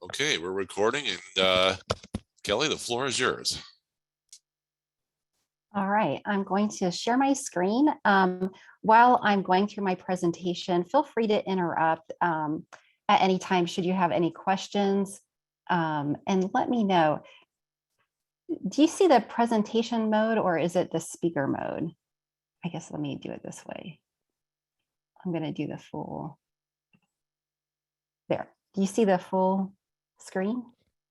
Okay, we're recording, and Kelly, the floor is yours. All right, I'm going to share my screen. While I'm going through my presentation, feel free to interrupt at any time should you have any questions, and let me know. Do you see the presentation mode or is it the speaker mode? I guess let me do it this way. I'm going to do the full. There. Do you see the full screen?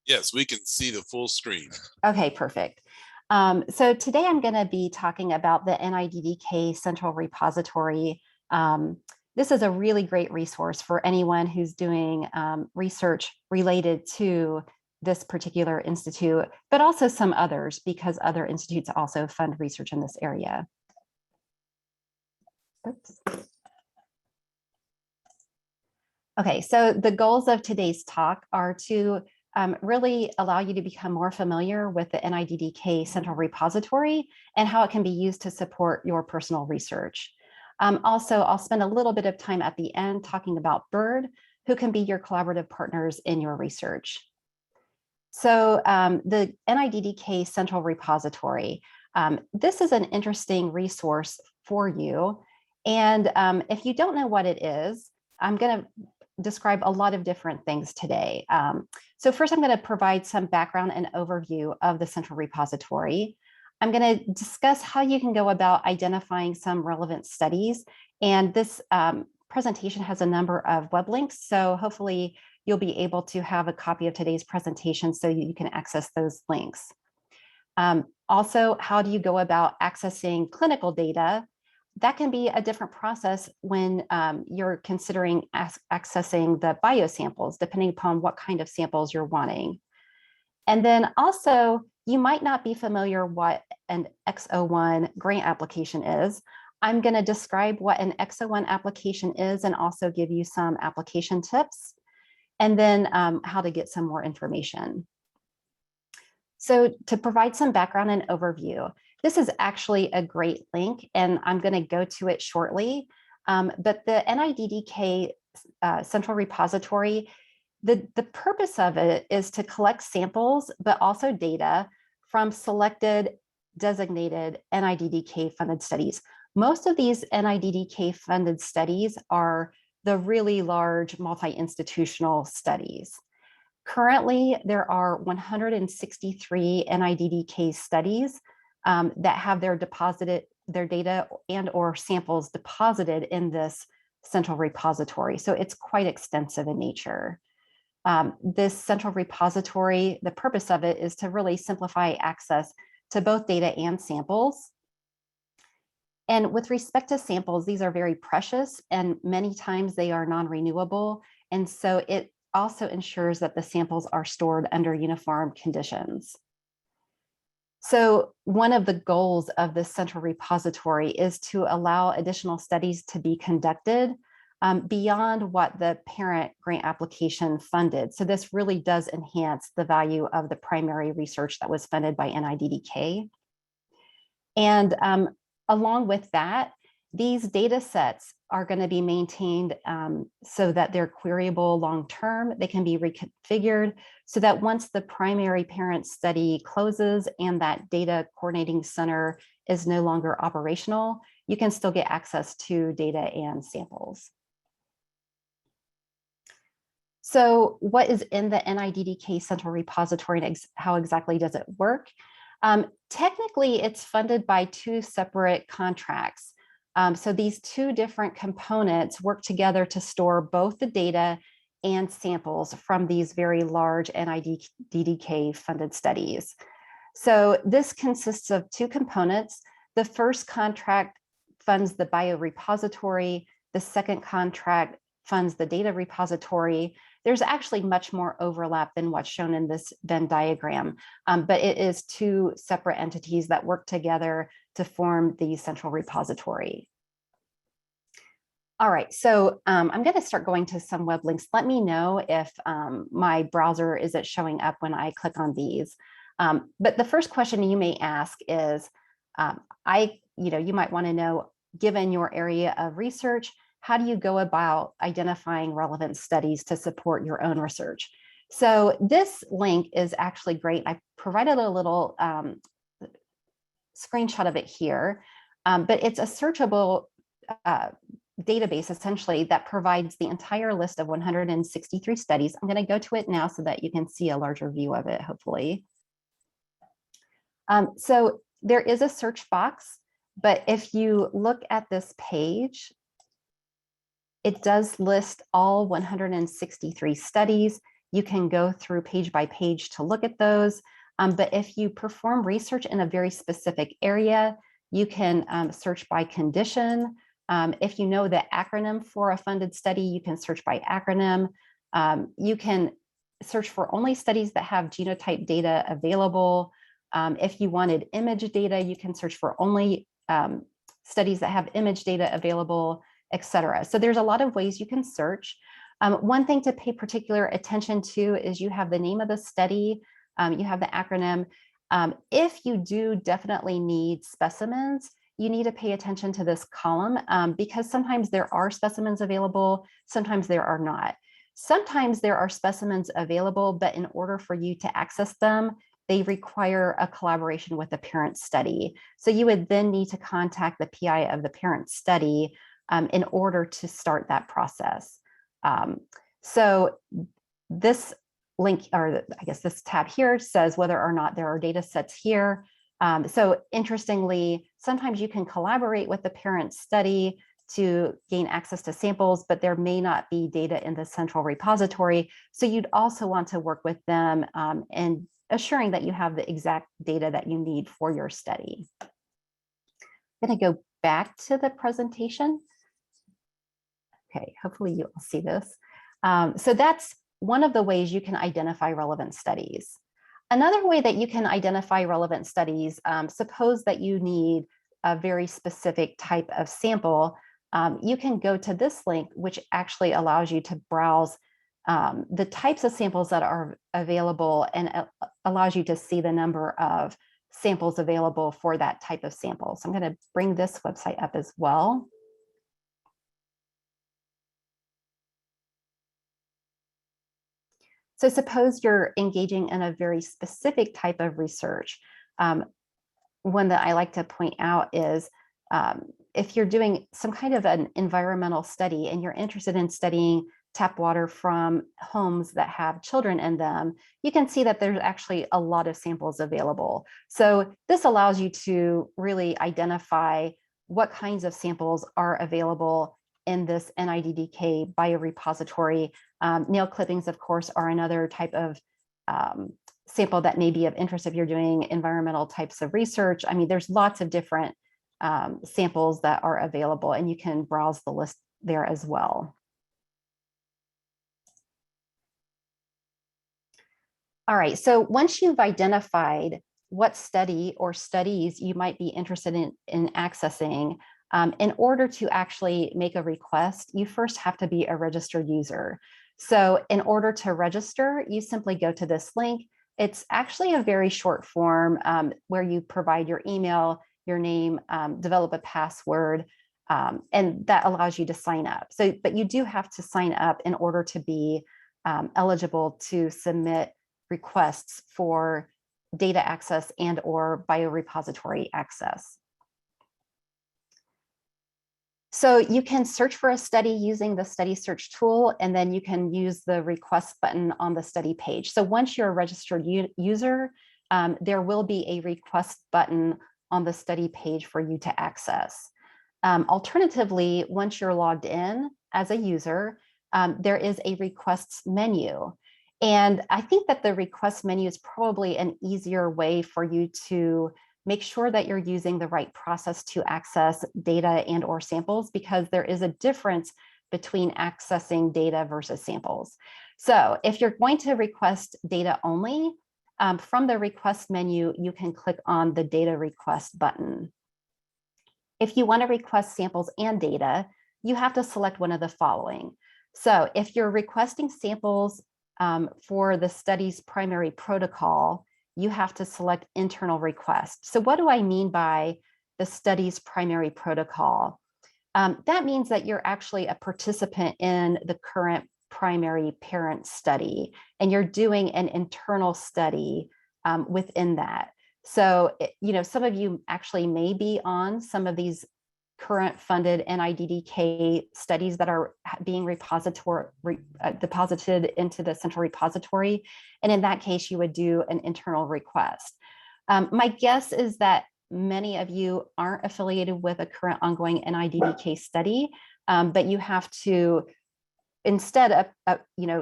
Yes, we can see the full screen. Okay, perfect. So today I'm going to be talking about the NIDDK Central Repository. This is a really great resource for anyone who's doing research related to this particular institute, but also some others, because other institutes also fund research in this area. Oops. Okay, so the goals of today's talk are to really allow you to become more familiar with the NIDDK Central Repository and how it can be used to support your personal research. Also, I'll spend a little bit of time at the end talking about BERD, who can be your collaborative partners in your research. So the NIDDK Central Repository, this is an interesting resource for you. And if you don't know what it is, I'm going to describe a lot of different things today. So first, I'm going to provide some background and overview of the Central Repository. I'm going to discuss how you can go about identifying some relevant studies. And this presentation has a number of web links. So hopefully you'll be able to have a copy of today's presentation so you can access those links. Also, how do you go about accessing clinical data? That can be a different process when you're considering accessing the biosamples, depending upon what kind of samples you're wanting. And then also, you might not be familiar what an X01 grant application is. I'm going to describe what an X01 application is and also give you some application tips, and then how to get some more information. So to provide some background and overview, this is actually a great link, and I'm going to go to it shortly. But the NIDDK Central Repository, the purpose of it is to collect samples, but also data from selected designated NIDDK funded studies. Most of these NIDDK funded studies are the really large multi-institutional studies. Currently, there are 163 NIDDK studies that have their data and or samples deposited in this central repository. So it's quite extensive in nature. This central repository, the purpose of it is to really simplify access to both data and samples. And with respect to samples, these are very precious and many times they are non-renewable. And so it also ensures that the samples are stored under uniform conditions. So one of the goals of this central repository is to allow additional studies to be conducted beyond what the parent grant application funded. So this really does enhance the value of the primary research that was funded by NIDDK. And along with that, these data sets are going to be maintained so that they're queryable long-term. They can be reconfigured so that once the primary parent study closes and that data coordinating center is no longer operational, you can still get access to data and samples. So what is in the NIDDK Central Repository and how exactly does it work? Technically, it's funded by two separate contracts. So these two different components work together to store both the data and samples from these very large NIDDK funded studies. So this consists of two components. The first contract funds the biorepository. The second contract funds the data repository. There's actually much more overlap than what's shown in this Venn diagram, but it is two separate entities that work together to form the central repository. All right, so I'm going to start going to some web links. Let me know if my browser isn't showing up when I click on these. But the first question you may ask is, you might want to know, given your area of research, how do you go about identifying relevant studies to support your own research? So this link is actually great. I provided a little screenshot of it here, but it's a searchable database essentially that provides the entire list of 163 studies. I'm going to go to it now so that you can see a larger view of it, hopefully. So there is a search box, but if you look at this page, it does list all 163 studies. You can go through page by page to look at those. But if you perform research in a very specific area, you can search by condition. If you know the acronym for a funded study, you can search by acronym. You can search for only studies that have genotype data available. If you wanted image data, you can search for only studies that have image data available, etc. So there's a lot of ways you can search. One thing to pay particular attention to is you have the name of the study, you have the acronym. If you do definitely need specimens, you need to pay attention to this column because sometimes there are specimens available, sometimes there are not. Sometimes there are specimens available, but in order for you to access them, they require a collaboration with the parent study. So you would then need to contact the PI of the parent study in order to start that process. So this link, or I guess this tab here, says whether or not there are data sets here. So interestingly, sometimes you can collaborate with the parent study to gain access to samples, but there may not be data in the central repository. So you'd also want to work with them and assuring that you have the exact data that you need for your study. I'm going to go back to the presentation. Okay, hopefully you all see this. So that's one of the ways you can identify relevant studies. Another way that you can identify relevant studies, suppose that you need a very specific type of sample, you can go to this link, which actually allows you to browse the types of samples that are available and allows you to see the number of samples available for that type of sample. So I'm going to bring this website up as well. So suppose you're engaging in a very specific type of research. One that I like to point out is if you're doing some kind of an environmental study and you're interested in studying tap water from homes that have children in them, you can see that there's actually a lot of samples available. So this allows you to really identify what kinds of samples are available in this NIDDK biorepository. Nail clippings, of course, are another type of sample that may be of interest if you're doing environmental types of research. I mean, there's lots of different samples that are available, and you can browse the list there as well. All right, so once you've identified what study or studies you might be interested in accessing, in order to actually make a request, you first have to be a registered user. So in order to register, you simply go to this link. It's actually a very short form where you provide your email, your name, develop a password, and that allows you to sign up. So, but you do have to sign up in order to be eligible to submit requests for data access and or biorepository access. So you can search for a study using the study search tool, and then you can use the request button on the study page. So once you're a registered user, there will be a request button on the study page for you to access. Alternatively, once you're logged in as a user, there is a requests menu. And I think that the request menu is probably an easier way for you to make sure that you're using the right process to access data and or samples, because there is a difference between accessing data versus samples. So if you're going to request data only, from the request menu, you can click on the data request button. If you want to request samples and data, you have to select one of the following. So if you're requesting samples for the study's primary protocol, you have to select internal request. So what do I mean by the study's primary protocol? That means that you're actually a participant in the current primary parent study, and you're doing an internal study within that. So, some of you actually may be on some of these current funded NIDDK studies that are being deposited into the central repository. And in that case, you would do an internal request. My guess is that many of you aren't affiliated with a current ongoing NIDDK study, but you have to instead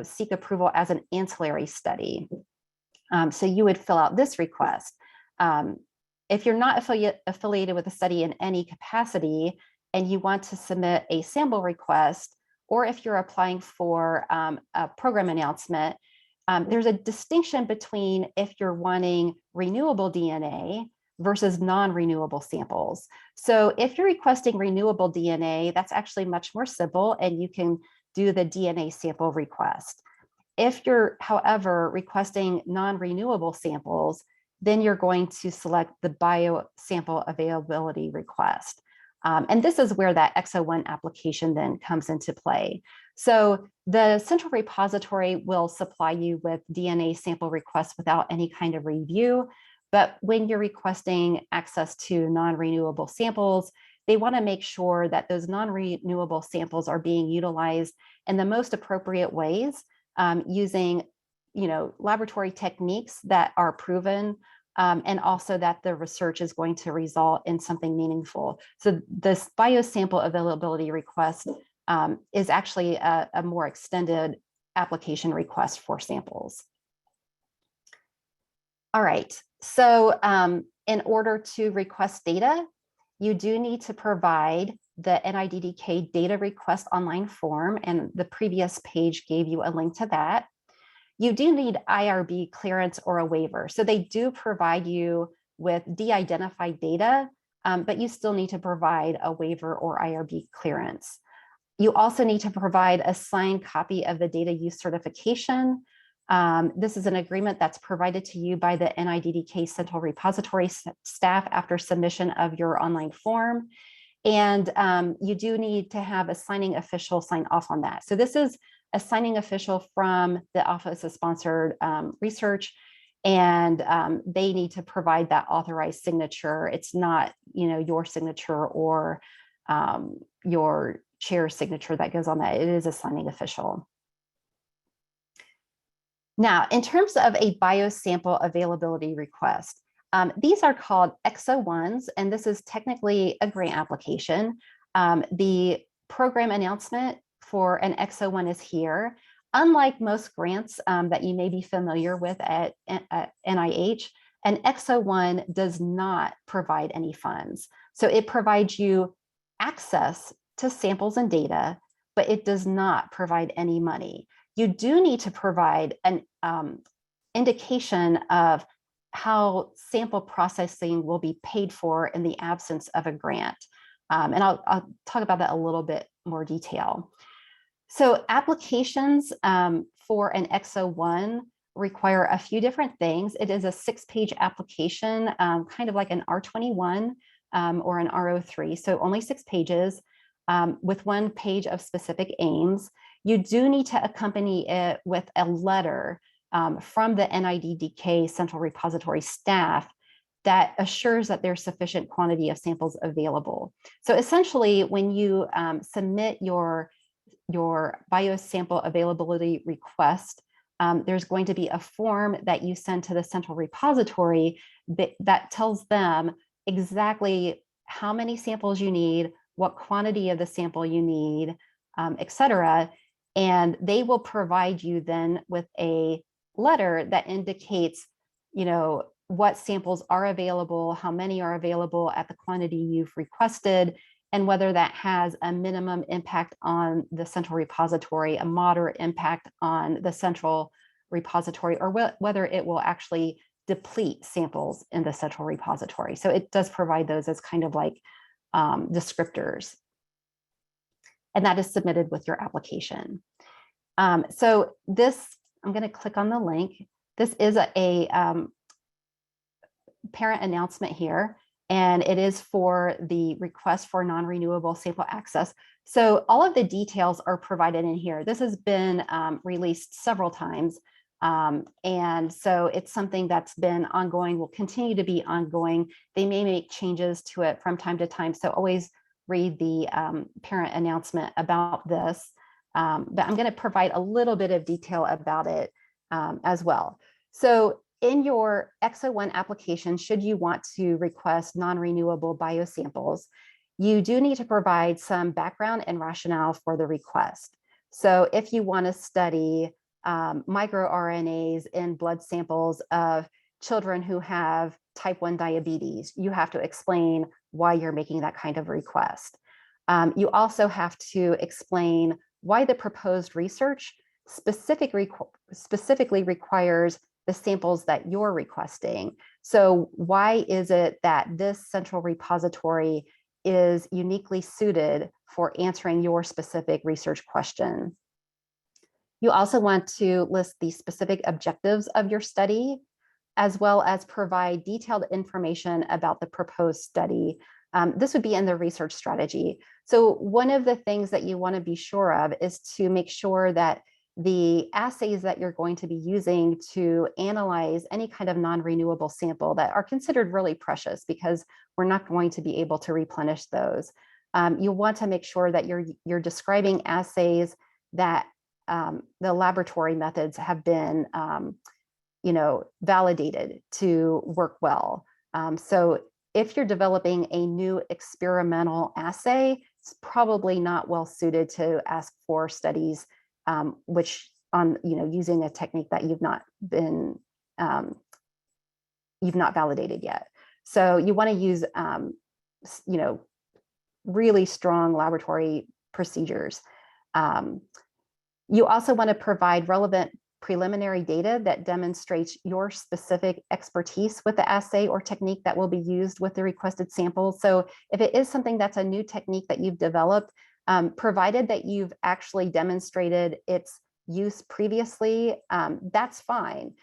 seek approval as an ancillary study. So you would fill out this request. If you're not affiliated with a study in any capacity and you want to submit a sample request, or if you're applying for a program announcement, there's a distinction between if you're wanting renewable DNA versus non-renewable samples. So if you're requesting renewable DNA, that's actually much more simple, and you can do the DNA sample request. If you're, however, requesting non-renewable samples, then you're going to select the BioSample availability request. And this is where that EXO-1 application then comes into play. So the central repository will supply you with DNA sample requests without any kind of review. But when you're requesting access to non-renewable samples, they want to make sure that those non-renewable samples are being utilized in the most appropriate ways, using laboratory techniques that are proven, and also that the research is going to result in something meaningful. So this BioSample availability request is actually a more extended application request for samples. All right, so in order to request data, you do need to provide the NIDDK data request online form, and the previous page gave you a link to that. You do need IRB clearance or a waiver. So they do provide you with de-identified data, but you still need to provide a waiver or IRB clearance. You also need to provide a signed copy of the data use certification. This is an agreement that's provided to you by the NIDDK Central Repository staff after submission of your online form. And you do need to have a signing official sign off on that. So this is a signing official from the Office of Sponsored Research, and they need to provide that authorized signature. It's not, your signature or your chair's signature that goes on that. It is a signing official. Now, in terms of a BioSample availability request, these are called EXO-1s, and this is technically a grant application. The program announcement for an EXO-1 is here. Unlike most grants that you may be familiar with at NIH, an EXO-1 does not provide any funds. So it provides you access to samples and data, but it does not provide any money. You do need to provide an indication of how sample processing will be paid for in the absence of a grant. And I'll talk about that a little bit more detail. So applications for an EXO-1 require a few different things. It is a 6-page application, kind of like an R21 or an R03, so only 6 pages with 1 page of specific aims. You do need to accompany it with a letter from the NIDDK Central Repository staff that assures that there's sufficient quantity of samples available. So essentially, when you submit your BioSample availability request, there's going to be a form that you send to the Central Repository that tells them exactly how many samples you need, what quantity of the sample you need, et cetera. And they will provide you then with a letter that indicates, what samples are available, how many are available at the quantity you've requested, and whether that has a minimum impact on the Central Repository, a moderate impact on the Central Repository, or whether it will actually deplete samples in the Central Repository. So it does provide those as kind of like descriptors. And that is submitted with your application. So this, I'm going to click on the link. This is a parent announcement here, and it is for the request for non-renewable sample access. So all of the details are provided in here. This has been released several times. And so it's something that's been ongoing, will continue to be ongoing. They may make changes to it from time to time. So always read the parent announcement about this. But I'm going to provide a little bit of detail about it as well. So in your EXO-1 application, should you want to request non-renewable biosamples, you do need to provide some background and rationale for the request. So if you want to study microRNAs in blood samples of children who have type 1 diabetes, you have to explain why you're making that kind of request. You also have to explain why the proposed research specifically requires the samples that you're requesting. So why is it that this central repository is uniquely suited for answering your specific research question? You also want to list the specific objectives of your study, as well as provide detailed information about the proposed study. This would be in the research strategy. So one of the things that you want to be sure of is to make sure that the assays that you're going to be using to analyze any kind of non-renewable sample that are considered really precious, because we're not going to be able to replenish those. You want to make sure that you're describing assays that the laboratory methods have been validated to work well. So if you're developing a new experimental assay, it's probably not well suited to ask for studies which on using a technique that you've not validated yet. So you want to use really strong laboratory procedures. You also want to provide relevant preliminary data that demonstrates your specific expertise with the assay or technique that will be used with the requested samples. So if it is something that's a new technique that you've developed, provided that you've actually demonstrated its use previously, that's fine.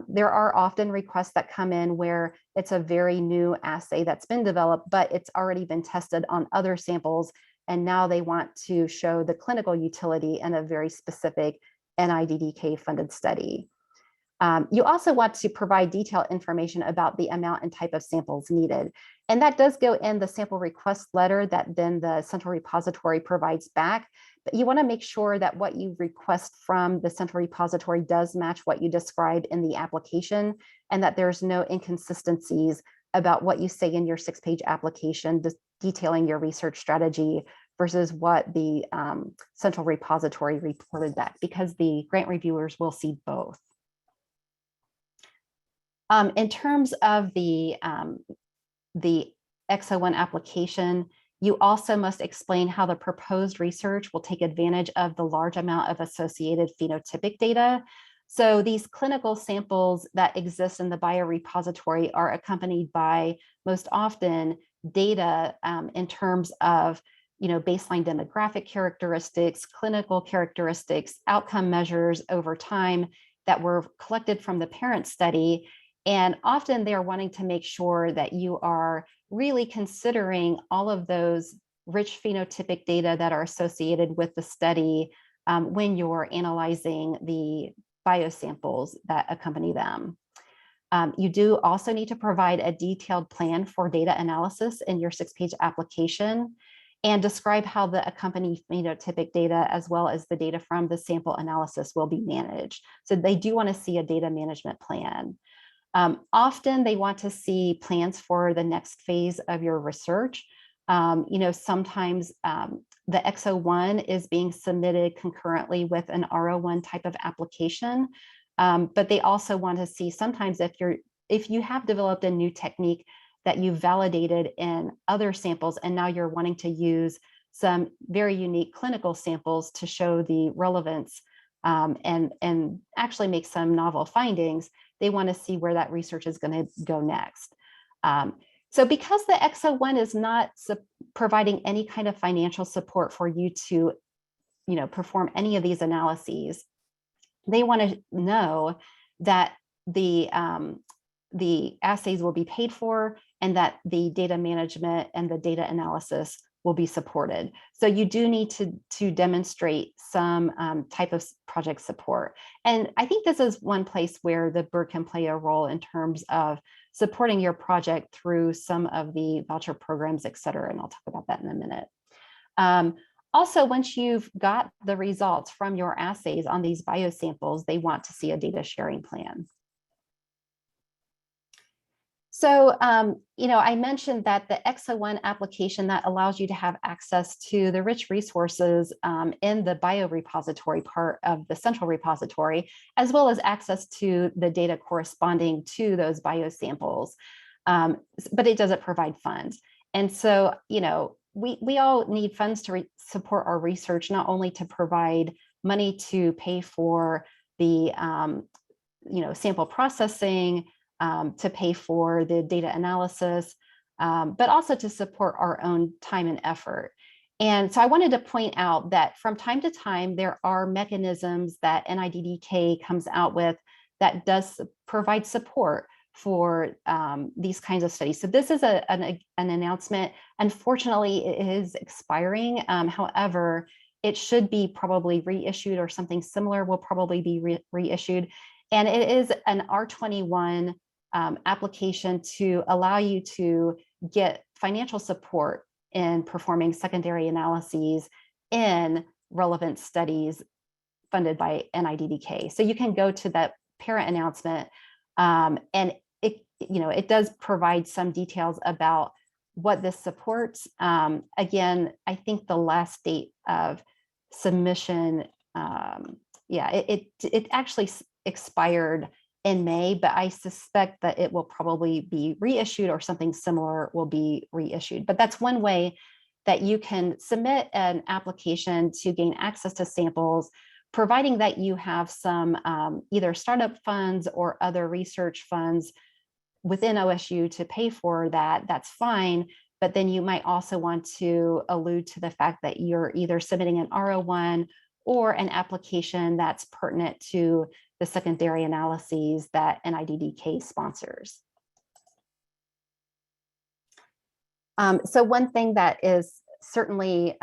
There are often requests that come in where it's a very new assay that's been developed, but it's already been tested on other samples, and now they want to show the clinical utility in a very specific NIDDK funded study. You also want to provide detailed information about the amount and type of samples needed. And that does go in the sample request letter that then the central repository provides back. But you want to make sure that what you request from the central repository does match what you describe in the application, and that there's no inconsistencies about what you say in your 6-page application detailing your research strategy versus what the central repository reported back, because the grant reviewers will see both. In terms of the EXO-1 application, you also must explain how the proposed research will take advantage of the large amount of associated phenotypic data. So these clinical samples that exist in the biorepository are accompanied by, most often, data in terms of baseline demographic characteristics, clinical characteristics, outcome measures over time that were collected from the parent study. And often they're wanting to make sure that you are really considering all of those rich phenotypic data that are associated with the study when you're analyzing the biosamples that accompany them. You do also need to provide a detailed plan for data analysis in your 6-page application, and describe how the accompanying phenotypic data, as well as the data from the sample analysis, will be managed. So they do want to see a data management plan. Often they want to see plans for the next phase of your research. Sometimes the EXO-1 is being submitted concurrently with an RO1 type of application, but they also want to see sometimes if you have developed a new technique that you validated in other samples, and now you're wanting to use some very unique clinical samples to show the relevance and actually make some novel findings, they want to see where that research is going to go next. So because the EXO-1 is not providing any kind of financial support for you to perform any of these analyses, they want to know that the assays will be paid for, and that the data management and the data analysis will be supported. So you do need to demonstrate some type of project support. And I think this is one place where the BERD can play a role in terms of supporting your project through some of the voucher programs, et cetera. And I'll talk about that in a minute. Also, once you've got the results from your assays on these biosamples, they want to see a data sharing plan. So, I mentioned that the EXO-1 application that allows you to have access to the rich resources in the biorepository part of the central repository, as well as access to the data corresponding to those biosamples, but it doesn't provide funds. And so, we all need funds to support our research, not only to provide money to pay for the, sample processing, to pay for the data analysis, but also to support our own time and effort. And so I wanted to point out that from time to time, there are mechanisms that NIDDK comes out with that does provide support for these kinds of studies. So this is an announcement. Unfortunately, it is expiring. However, it should be probably reissued, or something similar will probably be reissued. And it is an R21 application to allow you to get financial support in performing secondary analyses in relevant studies funded by NIDDK. So you can go to that parent announcement, and it does provide some details about what this supports. Again, I think the last date of submission, it actually expired in May, but I suspect that it will probably be reissued, or something similar will be reissued. But that's one way that you can submit an application to gain access to samples, providing that you have some either startup funds or other research funds within OSU to pay for that. That's fine. But then you might also want to allude to the fact that you're either submitting an R01 or an application that's pertinent to the secondary analyses that NIDDK sponsors. So one thing that is certainly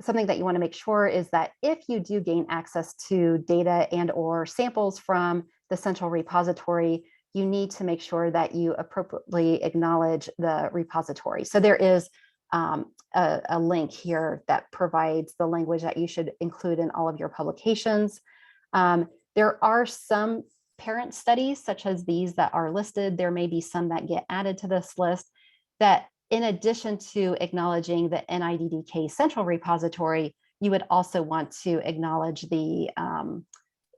something that you want to make sure is that if you do gain access to data and or samples from the central repository, you need to make sure that you appropriately acknowledge the repository. So there is a link here that provides the language that you should include in all of your publications. There are some parent studies such as these that are listed. There may be some that get added to this list that, in addition to acknowledging the NIDDK Central Repository, you would also want to acknowledge the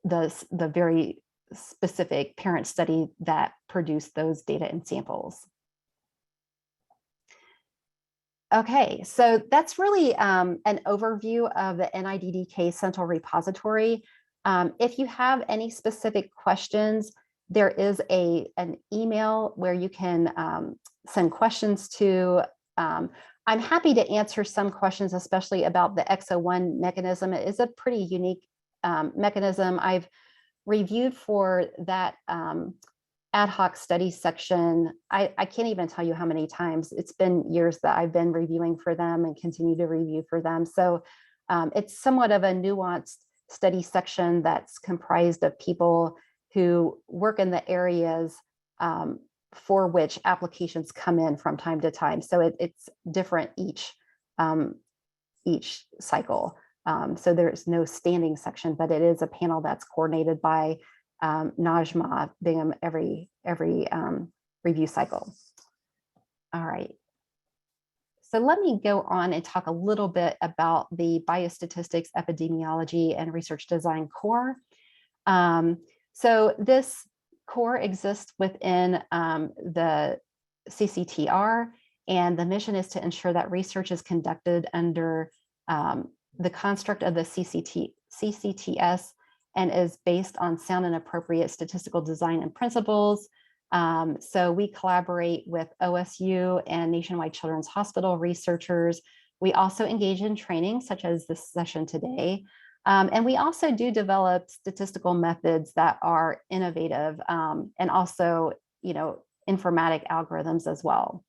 very specific parent study that produced those data and samples. Okay, so that's really an overview of the NIDDK Central Repository. If you have any specific questions, there is an email where you can send questions to. I'm happy to answer some questions, especially about the EXO-1 mechanism. It is a pretty unique mechanism. I've reviewed for that ad hoc study section. I can't even tell you how many times. It's been years that I've been reviewing for them and continue to review for them. So it's somewhat of a nuanced study section that's comprised of people who work in the areas for which applications come in from time to time. So it's different each cycle. So there's no standing section, but it is a panel that's coordinated by Najma Bingham every review cycle. All right. So let me go on and talk a little bit about the Biostatistics, Epidemiology, and Research Design core. So this core exists within the CCTR, and the mission is to ensure that research is conducted under the construct of the CCTS and is based on sound and appropriate statistical design and principles. So we collaborate with OSU and Nationwide Children's Hospital researchers. We also engage in training, such as this session today. And we also do develop statistical methods that are innovative, and also, informatic algorithms as well.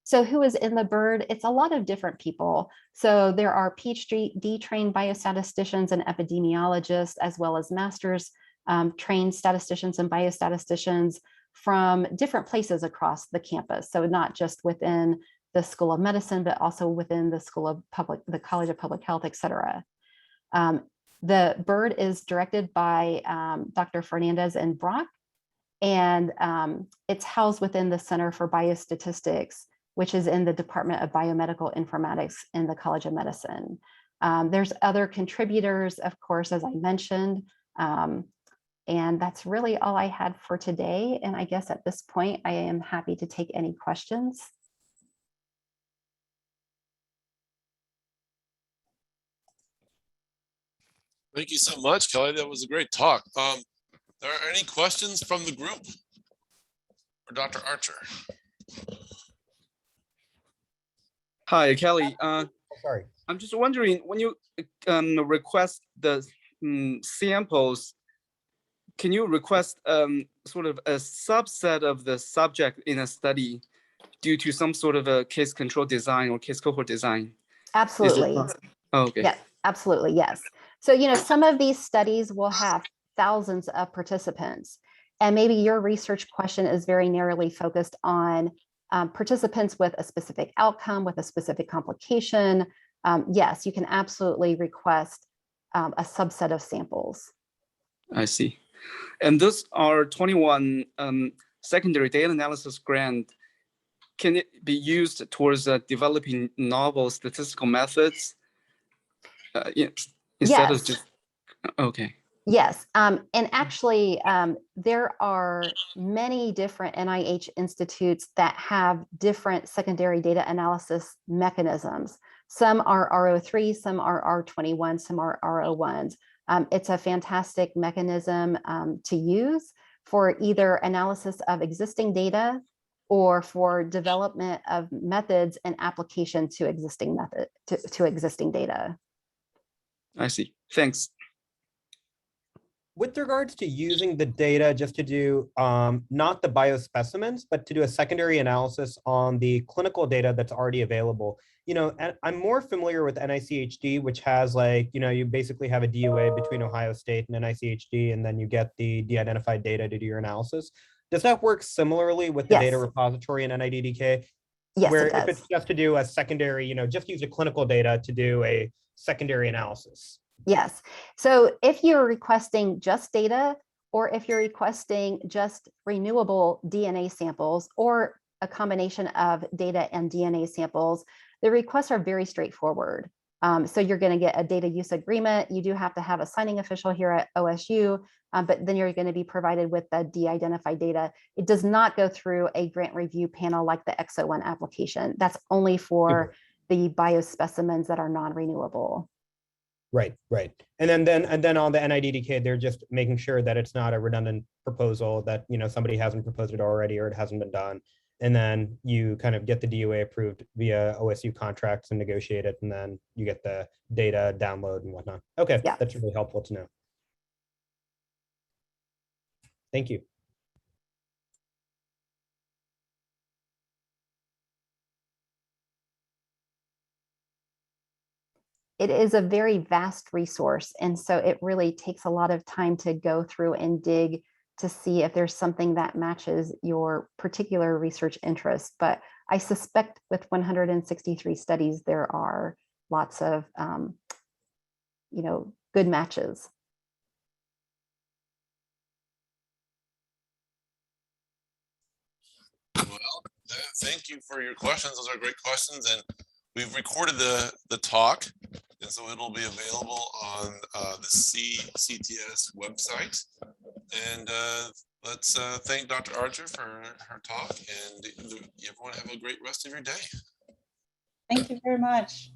So who is in the BERD? It's a lot of different people. So there are PhD trained biostatisticians and epidemiologists, as well as master's trained statisticians and biostatisticians from different places across the campus. So not just within the School of Medicine, but also within the the College of Public Health, et cetera. The BERD is directed by Dr. Fernandez and Brock, and it's housed within the Center for Biostatistics, which is in the Department of Biomedical Informatics in the College of Medicine. There's other contributors, of course, as I mentioned, and that's really all I had for today. And I guess at this point, I am happy to take any questions. Thank you so much, Kelly. That was a great talk. Are there any questions from the group for Dr. Archer? Hi, Kelly. Sorry. I'm just wondering, when you request the samples, can you request sort of a subset of the subject in a study due to some sort of a case control design or case cohort design? Absolutely. Oh, okay. Yeah, absolutely. Yes. So, you know, some of these studies will have thousands of participants, and maybe your research question is very narrowly focused on participants with a specific outcome, with a specific complication. Yes, you can absolutely request a subset of samples. I see. And those are 21 secondary data analysis grant. Can it be used towards developing novel statistical methods? Yeah, instead of just, okay. Yes, and actually, there are many different NIH institutes that have different secondary data analysis mechanisms. Some are RO3, some are R21, some are RO1s. It's a fantastic mechanism to use for either analysis of existing data or for development of methods and application to existing to existing data. I see. Thanks. With regards to using the data just to do not the biospecimens, but to do a secondary analysis on the clinical data that's already available, you know, I'm more familiar with NICHD, which has like, you know, you basically have a DOA between Ohio State and NICHD, and then you get the de-identified data to do your analysis. Does that work similarly with the data repository in NIDDK? Yes, where it does. if it's just to do a secondary, you know, just use the clinical data to do a secondary analysis? Yes. So if you're requesting just data, or if you're requesting just renewable DNA samples, or a combination of data and DNA samples, the requests are very straightforward. So you're going to get a data use agreement. You do have to have a signing official here at OSU, but then you're going to be provided with the de-identified data. It does not go through a grant review panel like the EXO-1 application. That's only for the biospecimens that are non-renewable. Right, right. And then on the NIDDK, they're just making sure that it's not a redundant proposal, that, you know, somebody hasn't proposed it already or it hasn't been done. And then you kind of get the DOA approved via OSU contracts and negotiate it, and then you get the data download and whatnot. Okay, yeah. That's really helpful to know. Thank you. It is a very vast resource, and so it really takes a lot of time to go through and dig to see if there's something that matches your particular research interest. But I suspect with 163 studies, there are lots of you know, good matches. Well, thank you for your questions. Those are great questions, and we've recorded the talk, and so it'll be available on the CTS website. And let's thank Dr. Archer for her talk, and everyone have a great rest of your day. Thank you very much.